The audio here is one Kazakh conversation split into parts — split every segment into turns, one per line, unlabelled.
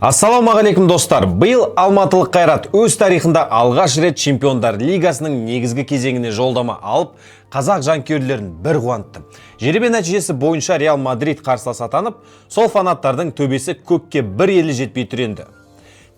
Ассалаумағалейкум достар. Биыл Алматылық Қайрат өз тарихында алғаш рет Чемпиондар Лигасының негізгі кезеңіне жолдама алып, қазақ жанкүйерлерін бір қуантты. Жеребе нәтижесі бойынша Реал Мадрид қарсылас атанып, сол фанаттардың төбесі көкке бір елі жетпей түренді.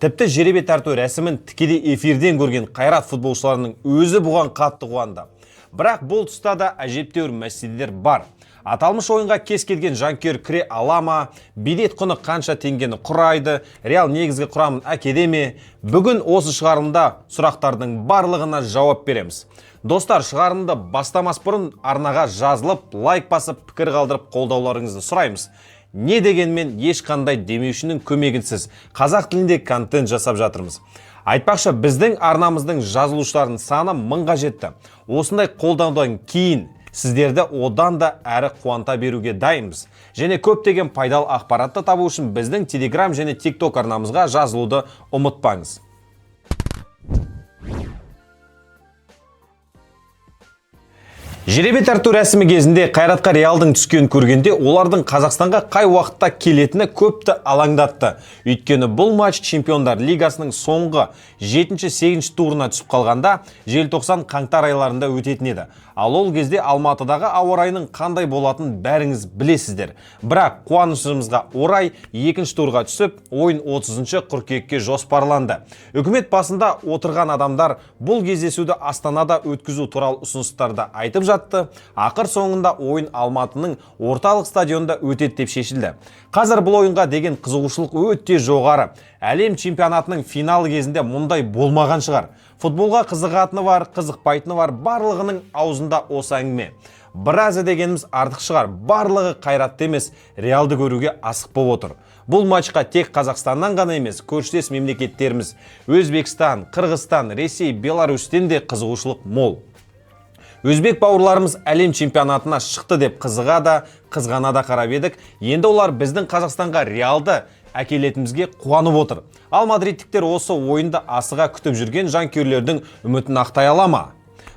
Тіпті жеребе тарту рәсімін тікелей эфирден көрген Қайрат футболшыларының өзі бұған қатты қуанды. Бірақ бұл тұста да әжептәуір мәселелер бар. Аталмыш ойынға кез келген жанкүйер кіре ала ма, билет құны қанша теңгені құрайды, Реал негізгі құрамын әкеде ме? Бүгін осы шығарылымда сұрақтардың барлығына жауап береміз. Достар, шығарылымды бастамас бұрын арнаға жазылып, лайк басып, пікір қалдырып қолдауларыңызды сұраймыз. Не дегенмен ешқандай демеушінің көмегінсіз қазақ тілінде контент жасап жатырмыз. Айтпақшы, біздің арнамыздың жазылушыларының саны 1000-ға жетті. Осындай қолдаудан кейін сіздерді одан да әрі қуанта беруге дайынбыз. Және көптеген пайдалы ақпаратты табу үшін біздің Telegram және TikTok арнамызға жазылуды ұмытпаңыз. Жеребе тарту рәсімі кезінде Қайратқа Реалдың түскенін көргенде олардың Қазақстанға қай уақытта келетіні көпті алаңдатты. Өйткені бұл матч Чемпиондар Лигасының соңғы 7-8 турына түсіп қалғанда желтоқсан қаңтар айларында өтетін еді. Ал ол кезде Алматыдағы ауа райының қандай болатынын бәріңіз білесіздер. Бірақ қуанышымызға орай 2-ші турға түсіп, ойын 30-шы қыркүйекке жоспарланды. Үкімет басында отырған адамдар бұл кездесуді Астанада өткізу туралы ұсыныстарды айтып жатты. Ақыр соңында ойын Алматының орталық стадионда өтеді деп шешілді. Қазір бұл ойынға деген қызығушылық өте жоғары. Әлем чемпионатының финалы кезінде мұндай болмаған шығар. Футболға қызығатыны бар, қызықпайтыны бар, барлығының аузында осы әңгіме. Біразы дегеніміз артық шығар, барлығы Қайратты емес, Реалды көруге асық болып отыр. Бұл матчқа тек Қазақстаннан ғана емес, көршілес мемлекеттеріміз Өзбекстан, Қырғызстан, Ресей, Беларусьтен де қызығушылық мол. Өзбек бауырларымыз әлем чемпионатына шықты деп қызыға да, қызғана да қарап едік. Енді олар біздің Қазақстанға Реалды әкелетімізге қуанып отыр. Ал мадридтіктер осы ойында асыға күтіп жүрген жанкүйерлердің үмітін ақтай ала ма?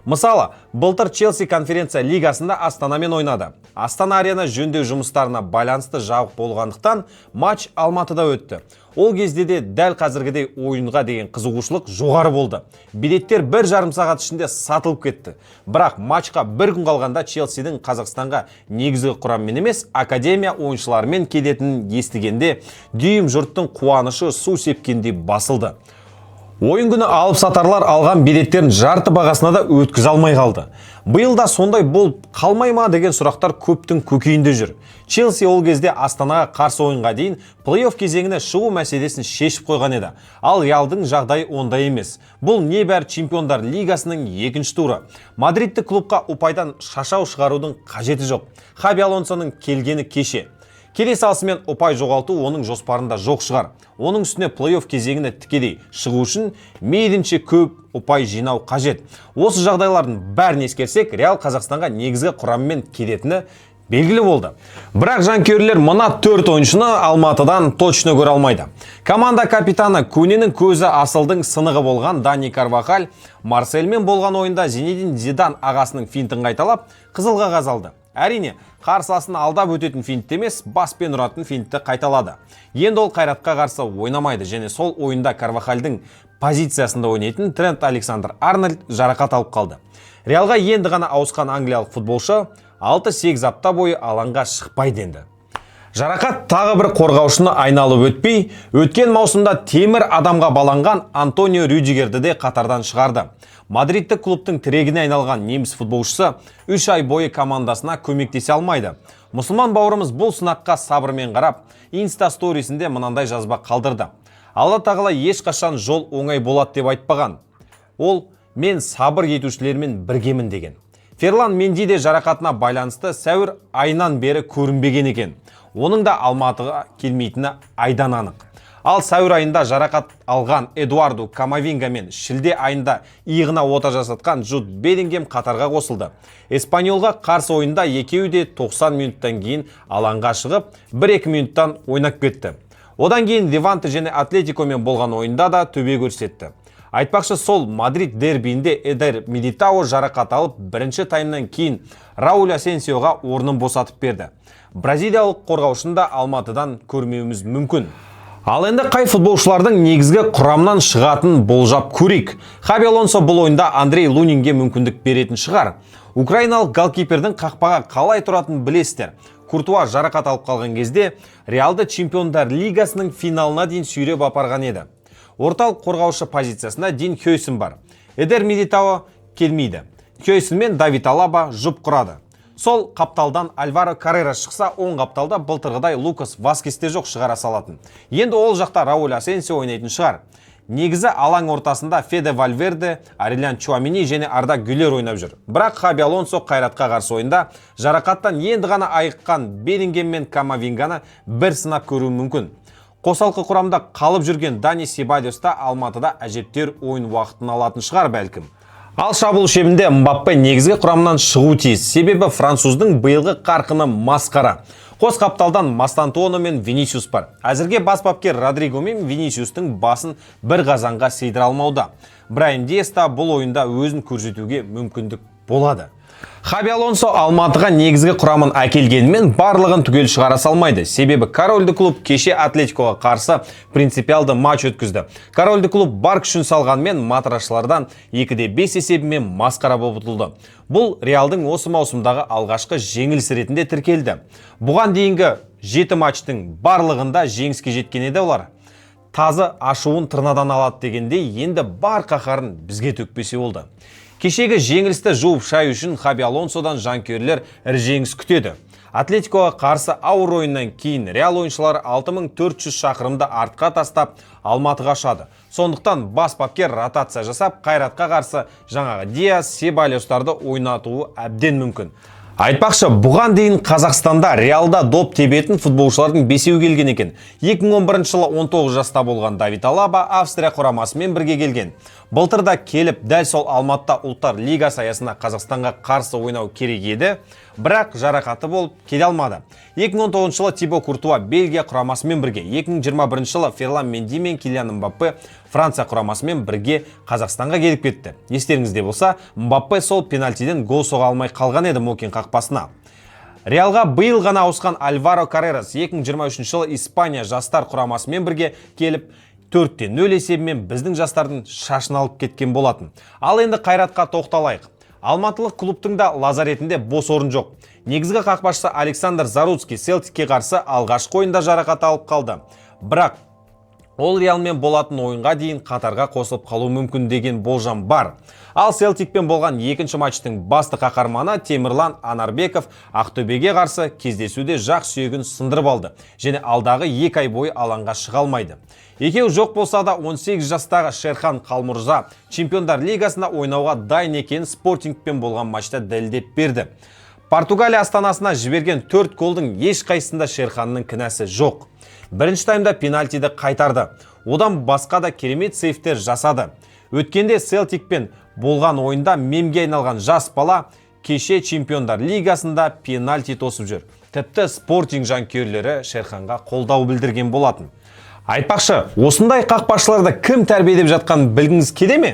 Мысалы, былтыр Челси конференция лигасында Астанамен ойнады. Астана арена жөндеу жұмыстарына байланысты жабық болғандықтан матч Алматыда өтті. Ол кезде де дәл қазіргідей ойынға деген қызығушылық жоғары болды. Билеттер 1,5 сағат ішінде сатылып кетті. Бірақ матчқа бір күн қалғанда Челсидің Қазақстанға негізгі құраммен емес, академия ойыншыларымен келетінін естігенде дүйім жұрттың қуанышы су сепкендей басылды. Ойын күні алып сатарлар алған билеттерін жарты бағасына да өткізе алмай қалды. Биыл да сондай болып қалмай ма деген сұрақтар көптің көкейінде жүр. Челси ол кезде Астанаға қарсы ойынға дейін плей-офф кезеңіне шығу мәселесін шешіп қойған еді. Ал Реалдың жағдайы ондай емес. Бұл небәрі Чемпиондар Лигасының 2-ші туры. Мадридті клубқа ұпайдан шашау шығарудың қажеті жоқ. Хаби Алонсоның келгені кеше. Келе салысымен ұпай жоғалту оның жоспарында жоқ шығар. Оның үстіне плей-офф кезеңіне тікелей шығу үшін мейлінше көп ұпай жинау қажет. Осы жағдайлардың бәрін ескерсек, Реал Қазақстанға негізгі құраммен келетіні белгілі болды. Бірақ жанкүйерлер мына 4 ойыншыны Алматыдан точно көре алмайды. Команда капитаны Көненің көзі асылдың сынығы болған Дани Карвахаль Марсельмен болған ойында Зинедин Зидан ағасының финтін қайталап, қызылға қазалды. Әрине, қарсыласын алдап өтетін финтті емес, баспен ұратын финтті қайталады. Енді ол Қайратқа қарсы ойнамайды және сол ойында Карвахальдың позициясында ойнайтын Трент Александр-Арнольд жарақат алып қалды. Реалға енді ғана ауысқан англиялық футболшы 6-8 апта бойы алаңға шықпайды енді. Жарақат тағы бір қорғаушыны айналып өтпей, өткен маусымда темір адамға баланған Антонио Рюдигерді де қатардан шығарды. Мадридті клубтың тірегіне айналған неміс футболшысы 3 ай бойы командасына көмектесе алмайды. Мұсылман бауырымыз бұл сынаққа сабырмен қарап, инста-сторисінде мынандай жазба қалдырды. Алла тағала ешқашан жол оңай болады деп айтпаған. Ол мен сабыр етушілермен біргемін деген. Ферлан Менди де жарақатына байланысты сәуір айынан бері көрінбеген екен. Оның да Алматыға келмейтіні айдан анық. Ал сәуір айында жарақат алған Эдуарду Камавинга мен шілде айында иығына ота жасатқан Джуд Беллингем қатарға қосылды. Эспаньолға қарсы ойында екеуі де 90 минуттан кейін алаңға шығып, 1-2 минуттан ойнап кетті. Одан кейін Леванте және Атлетикомен болған ойында да төбе көрсетті. Айтпақшы, сол Мадрид дербиінде Эдер Милитао жарақат алып, бірінші таймнан кейін Рауль Асенсиоға орнын босатып берді. Бразилиялық қорғаушында Алматыдан көрмеуіміз мүмкін. Ал енді қай футболшылардың негізгі құрамнан шығатын болжап көрейік. Хаби Алонсо бұл ойында Андрей Лунинге мүмкіндік беретін шығар. Украиналық голкипердің қақпаға қалай тұратын білесіздер. Куртуа жарақат алып қалған кезде Реалды Чемпиондар Лигасының финалына дейін сүйреп апарған еді. Орталық қорғаушы позициясында Дин Хёйсен бар. Эдер Милитао келмейді. Хёйсен мен Давид Алаба жұп құрады. Сол қапталдан Альваро Каррера шықса, оң қапталда былтырғыдай Лукас Васкесте жоқ шығара салатын. Енді ол жақта Рауль Асенсио ойнайтын шығар. Негізі алаң ортасында Феде Вальверде, Арелиан Чуамини және Арда Гюлер ойнап жүр. Бірақ Хаби Алонсо қайратқа қарсы ойында жарақаттан енді ғана айыққан Беллингем мен Камавинганы бір сынап көруі мүмкін. Қосалқы құрамда қалып жүрген Дани Себайдос та Алматыда әжептер ойын уақытын алатын шығар бәлкім. Ал шабуыл шебінде Мбаппе негізгі құрамнан шығу тиіс. Себебі француздың биылғы қарқыны масқара. Қос қапталдан Мастантуоно мен Винисиус бар. Әзірге бас бапкер Родриго мен Винисиустың басын бір қазанға сейдіре алмауда. Брайан Диас та бұл ойында өзін көрсетуге мүмкіндік болады. Хаби Алонсо Алматыға негізгі құрамын әкелгенімен барлығын түгел шығара салмайды. Себебі корольді клуб кеше Атлетикоға қарсы принципиалды матч өткізді. Корольді клуб бар күшін салғанмен матырашылардан 2-5 есебімен масқара болып ұтылды. Бұл Реалдың осы маусымдағы алғашқы жеңіліс ретінде тіркелді. Бұған дейінгі 7 матчтың барлығында жеңіске жеткен еді олар. Тазы ашуын тырнадан алады дегенде енді бар қаһарын бізге төкпесе болды. Кешегі жеңілісті жуып шай үшін Хаби Алонсодан жанкүйерлер ірі жеңіс күтеді. Атлетикоға қарсы ауыр ойыннан кейін Реал ойыншылары 6400 шақырымды артқа тастап Алматыға шады. Сондықтан бас бапкер ротация жасап, қайратқа қарсы жаңағы Диас, Себайдостарды ойнатуы әбден мүмкін. Айтпақшы, бұған дейін Қазақстанда Реалда доп тебетін футболшылардың бесеуі келген екен. 2011 жылы 19 жаста болған Давид Алаба Австрия құрамасымен бірге келген. Былтырда келіп, дәл сол Алматыда Ұлттар Лигасы аясында Қазақстанға қарсы ойнау керек еді, бірақ жарақаты болып келе алмады. 2019 жылы Тибо Куртуа Бельгия құрамасымен бірге, 2021 жылы Ферлан Менди мен Килиан Мбаппе Франция құрамасымен бірге Қазақстанға келіп кетті. Естеріңізде болса, Мбаппе сол пенальтиден гол соға алмай қалған еді Мокин қақпасына. Реалға биыл ғана ауысқан Альваро Каррерас 2023 жылы Испания жастар құрамасымен бірге келіп 4-0 есебімен біздің жастардың шашын алып кеткен болатын. Ал енді қайратқа тоқталайық. Алматылық клубтың да лазаретінде бос орын жоқ. Негізгі қақпашысы Александр Заруцкий Селтикке қарсы алғашқы ойында жарақат алып қалды. Бірақ ол Реалмен болатын ойынға дейін қатарға қосылып қалу мүмкін деген болжам бар. Ал Селтикпен болған екінші матчтың басты қаһарманы Темірлан Анарбеков Ақтөбеге қарсы кездесуде жақ сүйегін сындырып алды және алдағы 2 ай бойы алаңға шыға алмайды. Екеуі жоқ болса да 18 жастағы Шерхан Қалмұрза Чемпиондар Лигасында ойнауға дайын екенін Спортингпен болған матчта дәлелдеп берді. Португалия астанасына жіберген 4 голдың ешқайсысында Шерханның кінәсі жоқ. Бірінші таймда пенальтиді қайтарды. Одан басқа да керемет сейфтер жасады. Өткенде Селтикпен болған ойында мемге айналған жас бала кеше Чемпиондар Лигасында пенальти тосып жүр. Тіпті Спортинг жанкүйерлері Шерханға қолдау білдірген болатын. Айтпақшы, осындай қақпашыларды кім тәрбиелеп жатқанын білгіңіз келе ме?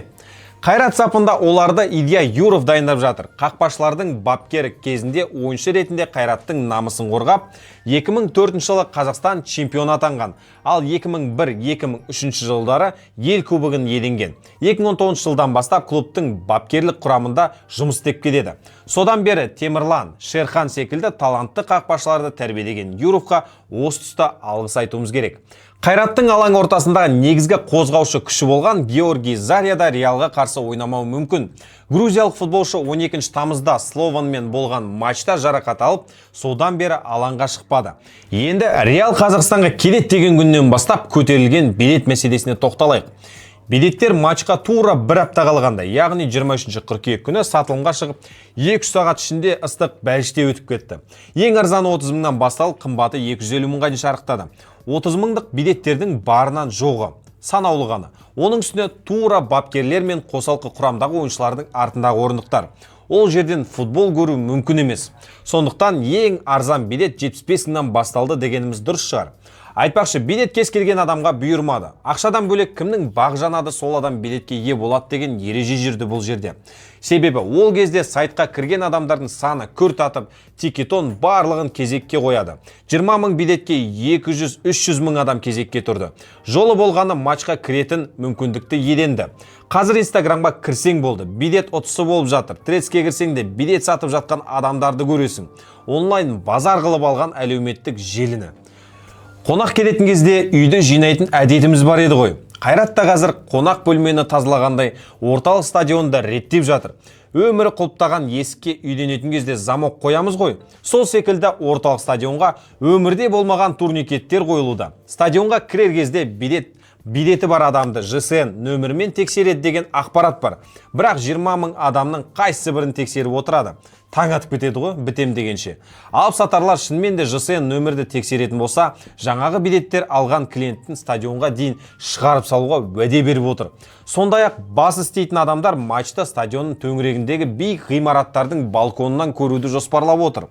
Қайрат сапында оларды Илья Юров дайындап жатыр. Қақпашылардың бапкері кезінде ойыншы ретінде Қайраттың намысын қорғап, 2004 жылы Қазақстан чемпион атанған, ал 2001-2003 жылдары ел кубогын иеленген. 2019 жылдан бастап клубтың бапкерлік құрамында жұмыс істеп келеді. Содан бері Темірлан, Шерхан секілді талантты қақпашыларды тәрбиелеген Юровқа осы тұста алғыс айтуымыз керек. Қайраттың алаң ортасындағы негізгі қозғаушы күші болған Георгий Зарияда Реалға қарсы ойнамау мүмкін. Грузиялық футболшы 12 тамызда Слованмен болған матчта жарақат алып, содан бері алаңға шықпады. Енді Реал Қазақстанға келеді деген күннен бастап көтерілген билет мәселесіне тоқталайық. Билеттер матчқа тура бір апта қалғанда, яғни 23 қыркүйек күні сатылымға шығып, 2 сағат ішінде ыстық бәліште өтіп кетті. Ең арзаны 30 мыңнан басталып, қымбаты 250 мыңға дейін шарықтады. 30 мыңдық билеттердің барынан жоғы, санаулы ғана. Оның үстіне тура бапкерлер мен қосалқы құрамдағы ойыншылардың артындағы орындықтар. Ол жерден футбол көру мүмкін емес. Сондықтан ең арзан билет 75 мыңнан басталды дегеніміз дұрыс шығар. Айтпақшы, билет кез келген адамға бұйырмады. Ақшадан бөлек кімнің бақ жанады, сол адам билетке ие болады деген ереже жүрді бұл жерде. Себебі ол кезде сайтқа кірген адамдардың саны күрт атып, тикетон барлығын кезекке қояды. 20 мың билетке 200-300 мың адам кезекке тұрды. Жолы болғаны матчқа кіретін мүмкіндікті иеленді. Қазір Инстаграмға кірсең болды, билет ұтысы болып жатыр. Трецке кірсең де билет сатып жатқан адамдарды көресің. Онлайн базар қылып алған әлеуметтік желіні. Қонақ келетін кезде үйді жинайтын әдетіміз бар еді ғой. Қайрат та қазір қонақ бөлмені тазалағандай орталық стадионда реттеп жатыр. Өмірі құлыптаған есікке үйленетін кезде замок қоямыз ғой. Сол секілді орталық стадионға өмірде болмаған турникеттер қойылуда. Стадионға кірер кезде билеті бар адамды ЖСН нөмірімен тексереді деген ақпарат бар. Бірақ 20 мың адамның қайсысы бірін тексеріп отырады. Таң атып кетеді ғой, бітем дегенше. Алып сатарлар шынымен де ЖСН нөмірді тексеретін болса, жаңағы билеттер алған клиенттің стадионға дейін шығарып салуға уәде беріп отыр. Сондай-ақ бас істейтін адамдар матчта стадионның төңірегіндегі биік ғимараттардың балконынан көруді жоспарлап отыр.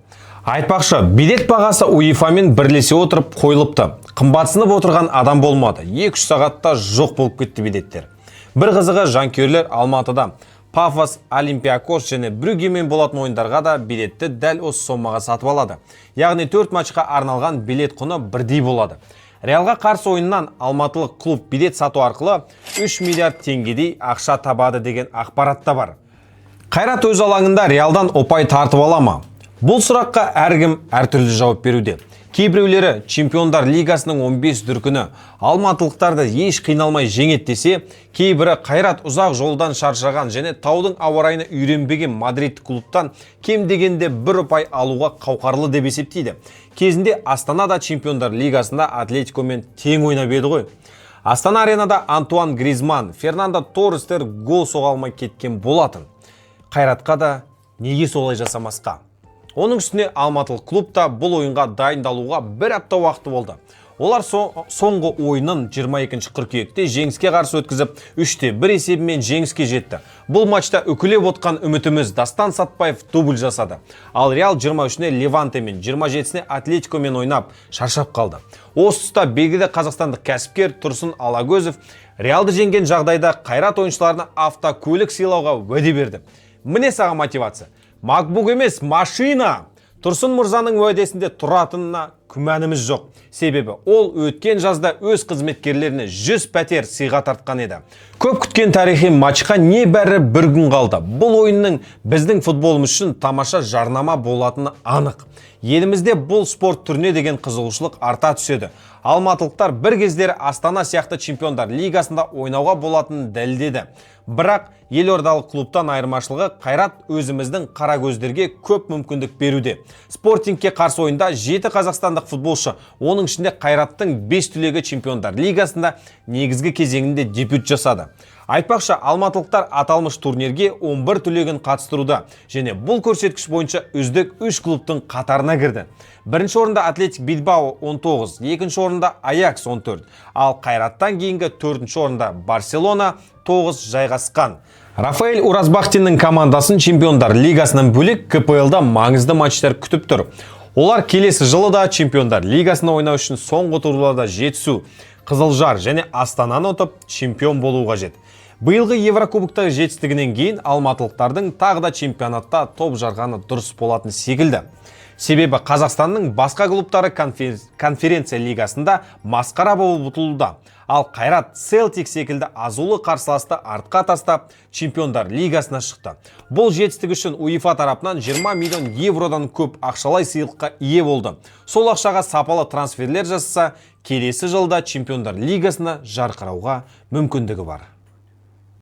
Айтпақшы, билет бағасы УЕФА-мен бірлесе отырып қойылыпты. Қымбатсынып отырған адам болмады. 2-3 сағатта жоқ болып кетті билеттер. Бір қызығы, жанкүйерлер Алматыда Пафос, Олимпиакос және Брюггемен болатын ойындарға да билетті дәл осы сомаға сатып алады. Яғни 4 матчқа арналған билет құны бірдей болады. Реалға қарсы ойыннан алматылық клуб билет сату арқылы 3 миллиард теңгедей ақша табады деген ақпарат та бар. Қайрат өз алаңында Реалдан ұпай тартып ала ма? Бұл сұраққа әркім әртүрлі жауап беруде. Кейбіреулері Чемпиондар Лигасының 15 дүркіні алматылықтарды еш қиналмай жеңет десе, кейбірі Қайрат ұзақ жолдан шаршаған және таудың ауа-райына үйренбеген Мадрид клубтан кем дегенде бір ұпай алуға қауқарлы деп есептейді. Кезінде Астанада Чемпиондар Лигасында Атлетикомен тең ойнап еді ғой. Астана аренада Антуан Гризман, Фернандо Торрестер гол соға алмай кеткен болатын. Қайратқа да неге солай жасамасқа? Оның үстіне алматылық клубта бұл ойынға дайындалуға бір апта уақыты болды. Олар соңғы ойынын 22 қыркүйекте жеңіске қарсы өткізіп, 3-1 есебімен жеңіске жетті. Бұл матчта үкілеп отқан үмітіміз Дастан Сатпаев дубль жасады. Ал Реал 23-не Левантемен, 27-сіне Атлетикомен ойнап, шаршап қалды. Осы тұста белгілі қазақстандық кәсіпкер Тұрсын Алагөзов Реалды жеңген жағдайда Қайрат ойыншыларына автокөлік сыйлауға уәде берді. Міне саған мотивация. Макбук емес, машина! Тұрсын мырзаның уәдесінде тұратынына күмәніміз жоқ. Себебі ол өткен жазда өз қызметкерлеріне 100 пәтер сыйға тартқан еді. Көп күткен тарихи матчқа небәрі бір күн қалды. Бұл ойынның біздің футболымыз үшін тамаша жарнама болатыны анық. Елімізде бұл спорт түріне деген қызығушылық арта түседі. Алматылықтар бір кездері Астана сияқты Чемпиондар Лигасында ойнауға болатынын дәлелдеді. Бірақ елордалық клубтан айырмашылығы Қайрат өзіміздің қара көздерге көп мүмкіндік беруде. Спортингке қарсы ойында 7 қазақстандық футболшы, оның ішінде Қайраттың 5 түлегі Чемпиондар Лигасында негізгі кезеңінде дебют жасады. Айтпақшы, алматылықтар аталмыш турнирге 11 түлегін қатыстыруда және бұл көрсеткіш бойынша үздік 3 клубтың қатарына кірді. Бірінші орында Атлетик Бильбао 19, екінші орында Аякс 14, ал Қайраттан кейінгі 4-ші орында Барселона 9 жайғасқан. Рафаэль Уразбахтиннің командасын Чемпиондар Лигасынан бөлек КПЛ-да маңызды матчтар күтіп тұр. Олар келесі жылы да Чемпиондар Лигасына ойнау үшін соңғы турларда жетісу, Қызылжар және Астананы ұтып чемпион болу қажет. Биылғы Еврокубоктағы жетістігінен кейін алматылықтардың тағы да чемпионатта топ жарғаны дұрыс болатын секілді. Себебі Қазақстанның басқа клубтары конференция лигасында масқара болып ұтылуда. Ал Қайрат Селтик секілді азулы қарсыласты артқа тастап Чемпиондар Лигасына шықты. Бұл жетістік үшін УЕФА тарапынан 20 миллион евродан көп ақшалай сыйлыққа ие болды. Сол ақшаға сапалы трансферлер жасаса, келесі жылда Чемпиондар Лигасына жарқырауға мүмкіндігі бар.